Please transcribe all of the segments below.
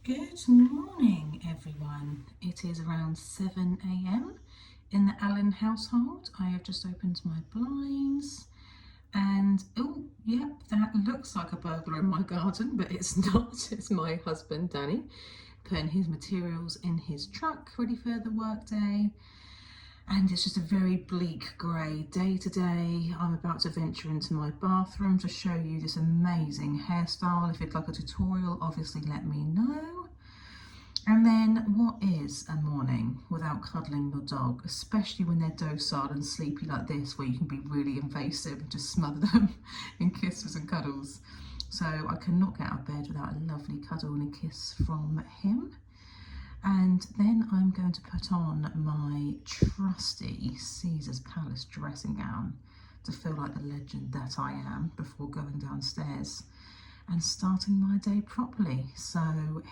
Good morning, everyone. It is around 7 a.m. in the Allen household. I have just opened my blinds and oh, yep, that looks like a burglar in my garden, but it's not. It's my husband, Danny, putting his materials in his truck ready for the workday. And it's just a very bleak grey day today. I'm about to venture into my bathroom to show you this amazing hairstyle. If you'd like a tutorial, obviously let me know. And then what is a morning without cuddling your dog, especially when they're docile and sleepy like this, where you can be really invasive and just smother them in kisses and cuddles. So I cannot get out of bed without a lovely cuddle and a kiss from him. And then I'm going to put on my trusty Caesar's Palace dressing gown to feel like the legend that I am before going downstairs and starting my day properly. So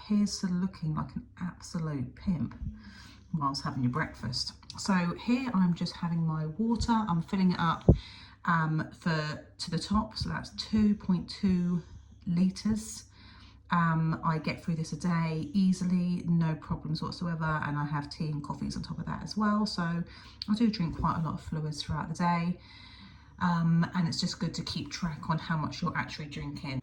here's to looking like an absolute pimp whilst having your breakfast. So here I'm just having my water. I'm filling it up to the top, so that's 2.2 litres. I get through this a day easily, no problems whatsoever, and I have tea and coffees on top of that as well. So I do drink quite a lot of fluids throughout the day, and it's just good to keep track on how much you're actually drinking.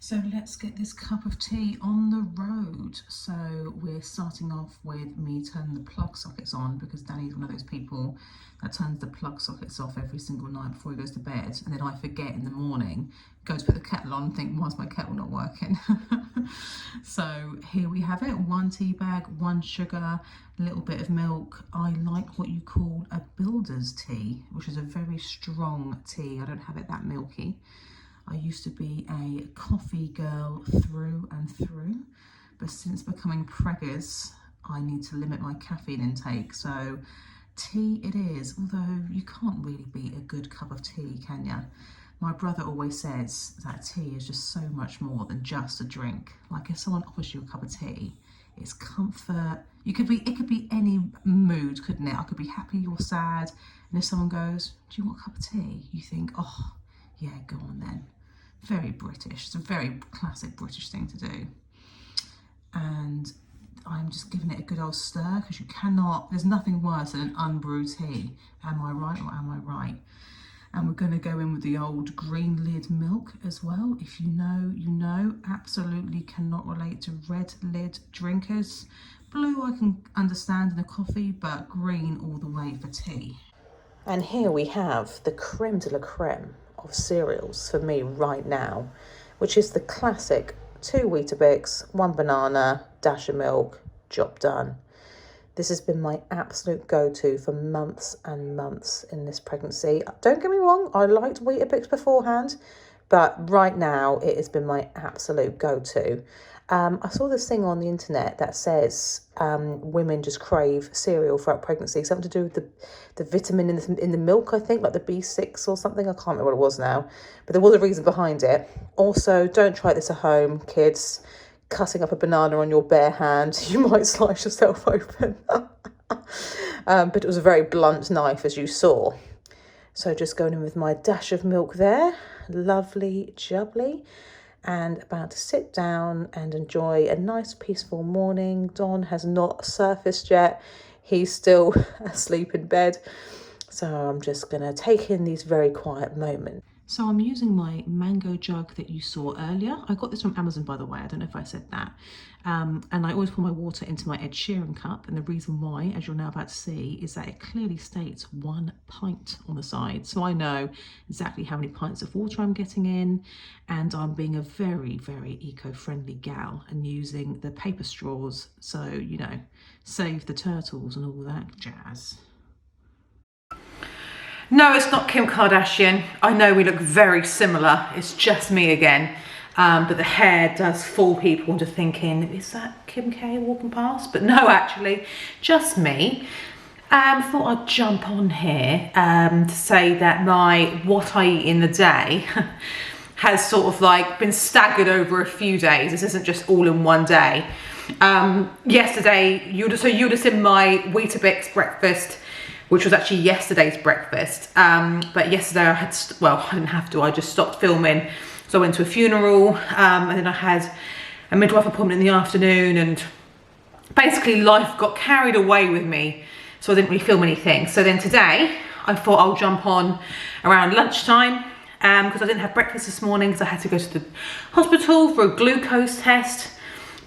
So let's get this cup of tea on the road. So we're starting off with me turning the plug sockets on, because Danny's one of those people that turns the plug sockets off every single night before he goes to bed, and then I forget in the morning, go to put the kettle on and think, why's my kettle not working? So here we have it, 1 tea bag, 1 sugar, a little bit of milk. I like what you call a builder's tea, which is a very strong tea. I don't have it that milky. I used to be a coffee girl through and through, but since becoming preggers, I need to limit my caffeine intake. So tea it is, although you can't really beat a good cup of tea, can you? My brother always says that tea is just so much more than just a drink. Like if someone offers you a cup of tea, it's comfort. It could be any mood, couldn't it? I could be happy or sad, and if someone goes, do you want a cup of tea? You think, oh, yeah, go on then. Very British. It's a very classic British thing to do. And I'm just giving it a good old stir, because you cannot, there's nothing worse than an unbrewed tea. Am I right or am I right? And we're going to go in with the old green lid milk as well. If you know, you know. Absolutely cannot relate to red lid drinkers. Blue I can understand in a coffee, but green all the way for tea. And here we have the creme de la creme of cereals for me right now, which is the classic 2 Weetabix, 1 banana, dash of milk, job done. This has been my absolute go-to for months and months in this pregnancy. Don't get me wrong, I liked Weetabix beforehand, but right now it has been my absolute go-to. I saw this thing on the internet that says women just crave cereal throughout pregnancy. Something to do with the vitamin in the milk, I think, like the B6 or something. I can't remember what it was now, but there was a reason behind it. Also, don't try this at home, kids. Cutting up a banana on your bare hand, you might slice yourself open. But it was a very blunt knife, as you saw. So just going in with my dash of milk there, lovely jubbly, and about to sit down and enjoy a nice peaceful morning. Don has not surfaced yet. He's still asleep in bed. So I'm just going to take in these very quiet moments. So I'm using my mango jug that you saw earlier. I got this from Amazon, by the way. I don't know if I said that. And I always pour my water into my Ed Sheeran cup. And the reason why, as you're now about to see, is that it clearly states 1 pint on the side. So I know exactly how many pints of water I'm getting in. And I'm being a very, very eco-friendly gal and using the paper straws. So, you know, save the turtles and all that jazz. No, it's not Kim Kardashian. I know we look very similar. It's just me again. But the hair does fool people into thinking, is that Kim K walking past? But no, actually, just me. Thought I'd jump on here to say that what I eat in the day has sort of like been staggered over a few days. This isn't just all in one day. Yesterday, you'd have seen my Weetabix breakfast, which was actually yesterday's breakfast. But yesterday I didn't have to, I just stopped filming. So I went to a funeral, and then I had a midwife appointment in the afternoon, and basically life got carried away with me, so I didn't really film anything. So then today I thought I'll jump on around lunchtime because I didn't have breakfast this morning because I had to go to the hospital for a glucose test.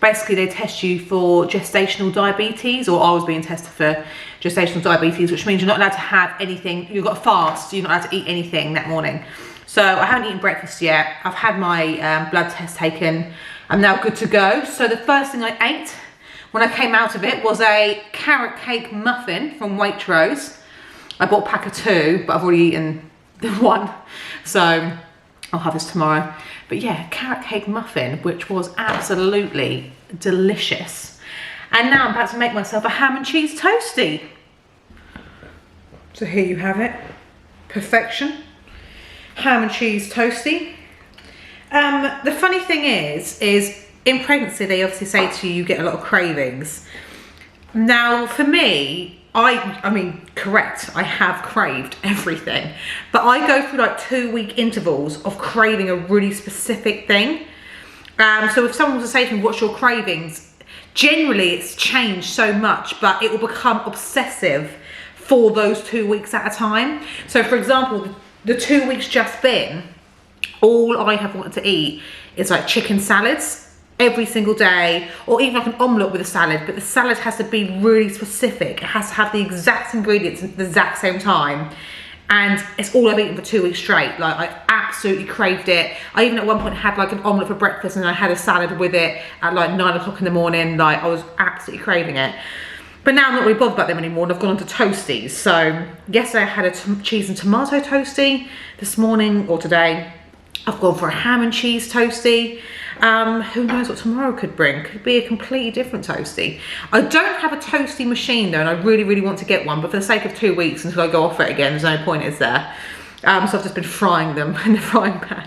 Basically they test you for gestational diabetes, or I was being tested for gestational diabetes, which means you're not allowed to have anything. You've got to fast, you're not allowed to eat anything that morning. So I haven't eaten breakfast yet. I've had my blood test taken. I'm now good to go. So the first thing I ate when I came out of it was a carrot cake muffin from Waitrose. I bought a pack of 2, but I've already eaten the 1. So I'll have this tomorrow. But yeah, carrot cake muffin, which was absolutely delicious. And now I'm about to make myself a ham and cheese toasty. So here you have it, perfection. Ham and cheese toasty. The funny thing is in pregnancy, they obviously say to you, you get a lot of cravings. Now for me, I mean, correct, I have craved everything, but I go through like 2-week intervals of craving a really specific thing. So if someone was to say to me, what's your cravings? Generally it's changed so much, but it will become obsessive for those 2 weeks at a time. So for example, the 2 weeks just been, all I have wanted to eat is like chicken salads every single day, or even like an omelette with a salad, but the salad has to be really specific. It has to have the exact ingredients at the exact same time, and it's all I've eaten for 2 weeks straight. Like I absolutely craved it. I even at one point had like an omelette for breakfast, and I had a salad with it at like 9 o'clock in the morning. Like I was absolutely craving it. But now I'm not really bothered about them anymore, and I've gone on to toasties. So yesterday I had a cheese and tomato toasty. This morning, or today, I've gone for a ham and cheese toasty. Who knows what tomorrow could bring? Could be a completely different toasty. I don't have a toasty machine though, and I really want to get one, but for the sake of 2 weeks until I go off it again, there's no point, is there? So I've just been frying them in the frying pan.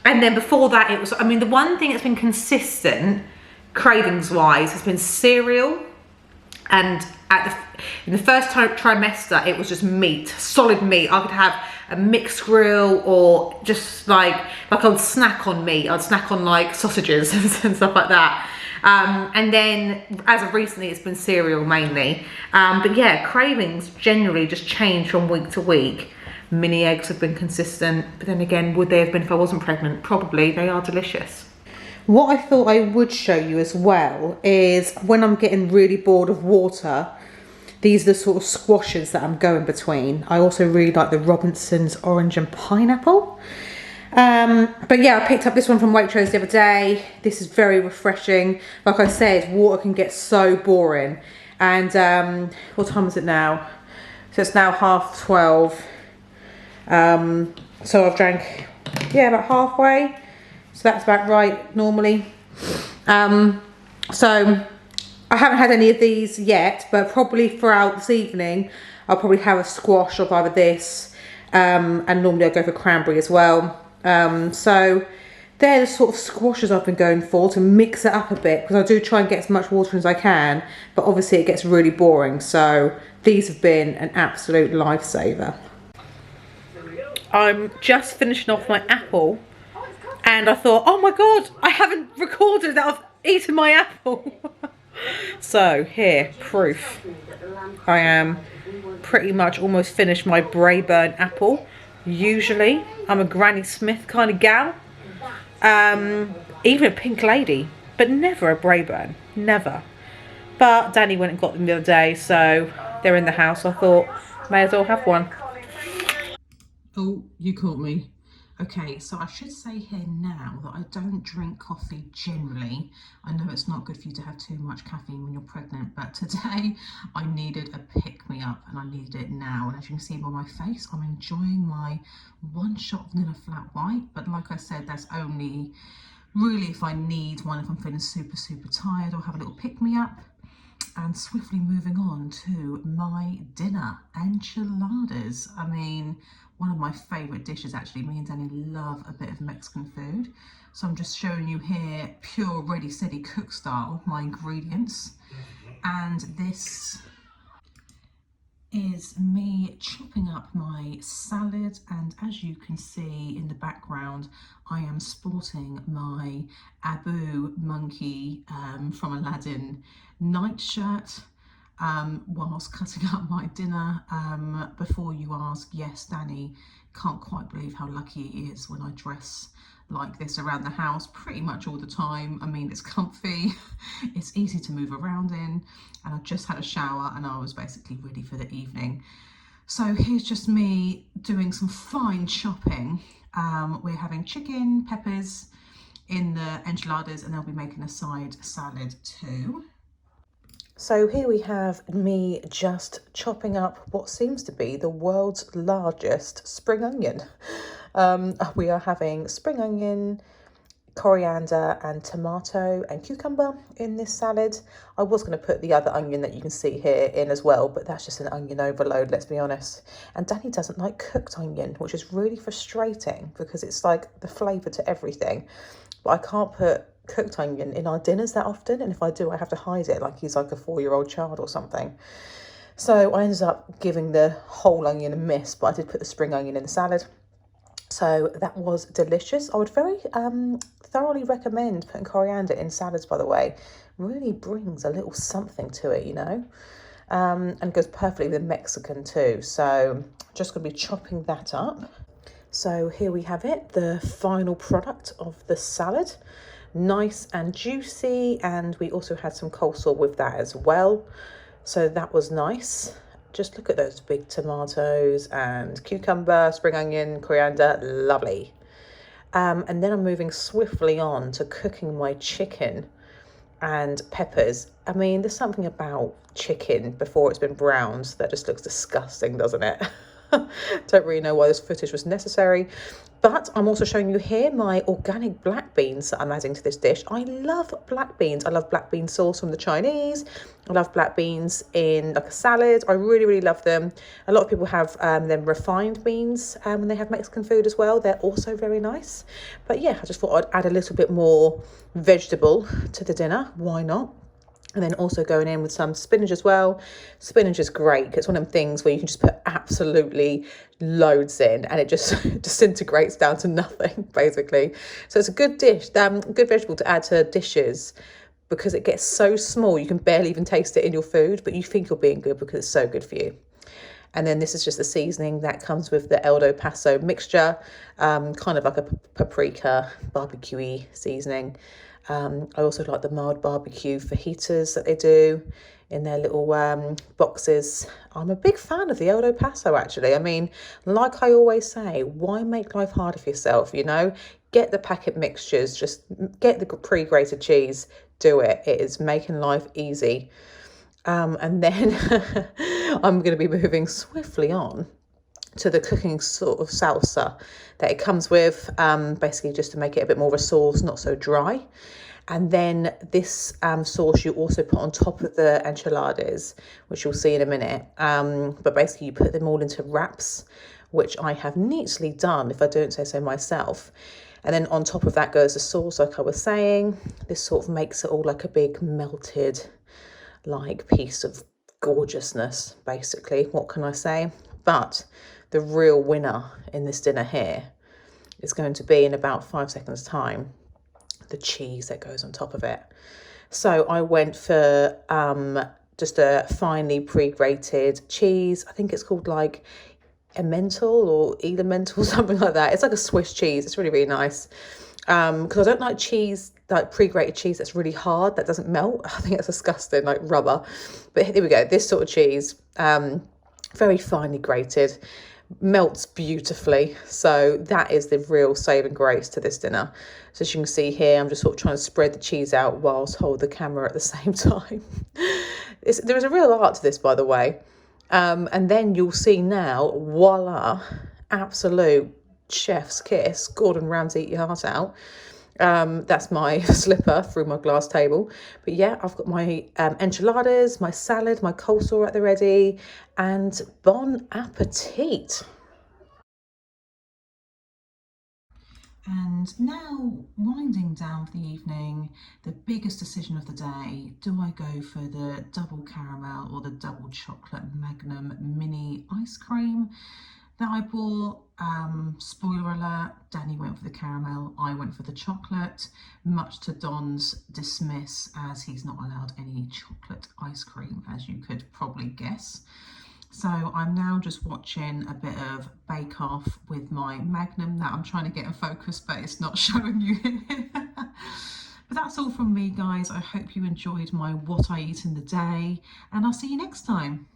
And then before that it was, I mean, the one thing that's been consistent cravings wise has been cereal, and in the first trimester it was just meat, solid meat. I could have a mixed grill, or just like I would snack on meat. I'd snack on like sausages and stuff like that. And then as of recently it's been cereal mainly. But yeah, cravings generally just change from week to week. Mini eggs have been consistent, but then again, would they have been if I wasn't pregnant? Probably. They are delicious. What I thought I would show you as well is when I'm getting really bored of water, these are the sort of squashes that I'm going between. I also really like the Robinson's orange and pineapple. But yeah, I picked up this one from Waitrose the other day. This is very refreshing. Like I said, water can get so boring. And what time is it now? So it's now 12:30. So I've drank, yeah, about halfway. So that's about right normally. So I haven't had any of these yet, but probably throughout this evening, I'll probably have a squash of either this, and normally I'll go for cranberry as well. So they're the sort of squashes I've been going for to mix it up a bit, because I do try and get as much water as I can, but obviously it gets really boring. So these have been an absolute lifesaver. I'm just finishing off my apple, and I thought, oh my God, I haven't recorded that I've eaten my apple. So here, proof. I am pretty much almost finished my Braeburn apple. Usually I'm a Granny Smith kind of gal, even a Pink Lady, but never a Braeburn, never. But Danny went and got them the other day, so they're in the house. I thought, may as well have one. Oh, you caught me. Okay, so I should say here now that I don't drink coffee generally. I know it's not good for you to have too much caffeine when you're pregnant, but today I needed a pick-me-up, and I needed it now. And as you can see by my face, I'm enjoying my 1-shot vanilla flat white. But like I said, that's only really if I need one, if I'm feeling super tired, or have a little pick-me-up. And swiftly moving on to my dinner, enchiladas. I mean, one of my favourite dishes actually. Me and Danny love a bit of Mexican food. So I'm just showing you here, pure, ready, steady cook style, my ingredients. And this is me chopping up my salad, and as you can see in the background, I am sporting my Abu monkey from Aladdin nightshirt whilst cutting up my dinner. Before you ask, yes, Danny can't quite believe how lucky he is when I dress like this around the house pretty much all the time. I mean, it's comfy, it's easy to move around in, and I just had a shower and I was basically ready for the evening. So here's just me doing some fine chopping. We're having chicken, peppers in the enchiladas, and they'll be making a side salad too. So here we have me just chopping up what seems to be the world's largest spring onion. We are having spring onion, coriander and tomato and cucumber in this salad. I was going to put the other onion that you can see here in as well, but that's just an onion overload, let's be honest. And Danny doesn't like cooked onion, which is really frustrating because it's like the flavour to everything. But I can't put cooked onion in our dinners that often, and if I do I have to hide it like he's like a 4-year-old child or something. So I ended up giving the whole onion a miss, but I did put the spring onion in the salad. So that was delicious. I would very thoroughly recommend putting coriander in salads, by the way. Really brings a little something to it, you know, and goes perfectly with Mexican too. So just going to be chopping that up. So here we have it, the final product of the salad. Nice and juicy, and we also had some coleslaw with that as well. So that was nice. Just look at those big tomatoes and cucumber, spring onion, coriander, lovely. And then I'm moving swiftly on to cooking my chicken and peppers. I mean, there's something about chicken before it's been browned that just looks disgusting, doesn't it? Don't really know why this footage was necessary, but I'm also showing you here my organic black beans that I'm adding to this dish. I love black beans. I love black bean sauce from the Chinese. I love black beans in like a salad. I really love them. A lot of people have them refined beans when they have Mexican food as well. They're also very nice. But yeah, I just thought I'd add a little bit more vegetable to the dinner. Why not? And then also going in with some spinach as well. Spinach is great. It's one of them things where you can just put absolutely loads in and it just disintegrates down to nothing, basically. So it's a good dish, good vegetable to add to dishes because it gets so small you can barely even taste it in your food, but you think you're being good because it's so good for you. And then this is just the seasoning that comes with the Eldo Paso mixture, kind of like a paprika, barbecue-y seasoning. I also like the mild barbecue fajitas that they do in their little boxes. I'm a big fan of the Eldo Paso, actually. I mean, like I always say, why make life harder for yourself, you know? Get the packet mixtures, just get the pre-grated cheese, do it. It is making life easy. And then I'm going to be moving swiftly on to the cooking sort of salsa that it comes with, basically just to make it a bit more of a sauce, not so dry. And then this sauce you also put on top of the enchiladas, which you'll see in a minute. But basically you put them all into wraps, which I have neatly done, if I don't say so myself. And then on top of that goes the sauce, like I was saying. This sort of makes it all like a big melted like piece of gorgeousness, basically. What can I say? But the real winner in this dinner here is going to be, in about 5 seconds time, the cheese that goes on top of it. So I went for just a finely pre-grated cheese. I think it's called like Emmental or Elemental, something like that. It's like a Swiss cheese. It's really nice. Because I don't like cheese, like pre-grated cheese that's really hard, that doesn't melt. I think it's disgusting, like rubber. But here we go, this sort of cheese, very finely grated, melts beautifully. So that is the real saving grace to this dinner. So as you can see here, I'm just sort of trying to spread the cheese out whilst hold the camera at the same time. There is a real art to this, by the way. And then you'll see now, voila, absolute chef's kiss, Gordon Ramsay, eat your heart out. That's my slipper through my glass table. But yeah, I've got my enchiladas, my salad, my coleslaw at the ready, and bon appetit. And now, winding down for the evening, the biggest decision of the day: do I go for the double caramel or the double chocolate Magnum mini ice cream that I bought? Spoiler alert, Danny went for the caramel, I went for the chocolate, much to Don's dismiss, as he's not allowed any chocolate ice cream, as you could probably guess. So I'm now just watching a bit of Bake Off with my Magnum that I'm trying to get in focus, but it's not showing you here. But that's all from me, guys. I hope you enjoyed my what I eat in the day, and I'll see you next time.